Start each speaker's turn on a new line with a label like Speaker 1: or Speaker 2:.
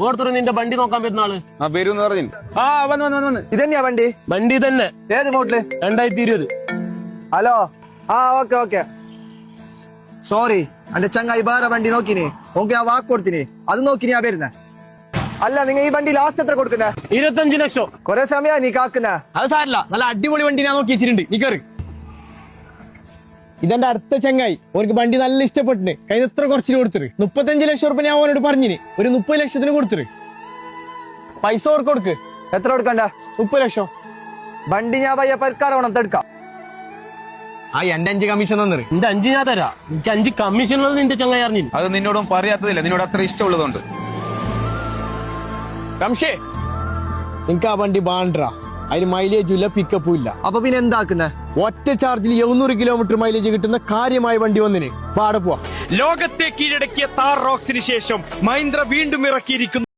Speaker 1: Arthur നിന്റെ വണ്ടി നോക്കാൻ പറ്റുന്ന ആള്
Speaker 2: വരൂന്ന് പറഞ്ഞു. വന്ന്
Speaker 3: ഇതന്നെയാ വണ്ടി?
Speaker 1: വണ്ടി തന്നെ.
Speaker 3: ഏത് മോഡല്?
Speaker 1: 2020.
Speaker 3: ഹലോ. ഓക്കെ. സോറി, എന്റെ ചങ്ങായി വേറെ വണ്ടി നോക്കിനി. ഓക്കെ, ആ വാക്ക് കൊടുത്തിനി. അത് നോക്കിനി ആ വരുന്ന. അല്ല, നിങ്ങൾ ഈ വണ്ടി ലാസ്റ്റ് എത്ര കൊടുക്കുന്നേ?
Speaker 1: 25 ലക്ഷം.
Speaker 3: കൊറേ സമയാ നീ കാക്കുന്ന.
Speaker 4: അത് സാരല്ല, നല്ല അടിപൊളി വണ്ടി ഞാൻ നോക്കി വെച്ചിട്ടുണ്ട്. നീ കയറി. ഇതെന്റെ അടുത്ത ചങ്ങായി, ഓർക്ക് വണ്ടി നല്ല ഇഷ്ടപ്പെട്ടിന്. കഴിഞ്ഞ എത്ര കുറച്ചിന് കൊടുത്തിട്ട് 35 ലക്ഷം റുപ്യ ഞാൻ അവനോട് പറഞ്ഞിന്. ഒരു 30 ലക്ഷത്തിന് കൊടുത്തിട്ട് പൈസ ഓർക്ക് കൊടുക്ക്.
Speaker 3: എത്ര കൊടുക്കണ്ട?
Speaker 4: 30 ലക്ഷം.
Speaker 3: വണ്ടി ഞാൻ പയ്യ പരിക്കാറോണം തെടുക്കാം.
Speaker 4: എന്റെ 5 കമ്മീഷൻ തന്നിട്ട്.
Speaker 1: നിന്റെ 5 ഞാൻ തരാ. എനിക്ക് 5 കമ്മീഷൻ ഉള്ളത് നിന്റെ ചങ്ങായി അറിഞ്ഞു.
Speaker 2: അത് നിന്നോടും പറയാത്തതില്ല, നിന്നോട് അത്ര ഇഷ്ടമുള്ളതുകൊണ്ട്.
Speaker 4: കംഷേ, എനിക്ക് ആ വണ്ടി ബാൻഡ്രാ. അതിന് മൈലേജും ഇല്ല, പിക്കപ്പും ഇല്ല.
Speaker 3: അപ്പൊ പിന്നെ എന്താക്കുന്ന?
Speaker 4: ഒറ്റ ചാർജിൽ 700 കിലോമീറ്റർ മൈലേജ് കിട്ടുന്ന കാര്യമായ വണ്ടി വന്നിന്. പാടെ പോവാ.
Speaker 5: ലോകത്തെ കീഴടക്കിയ താർ റോക്സിന് ശേഷം മഹീന്ദ്ര വീണ്ടും ഇറക്കിയിരിക്കുന്നു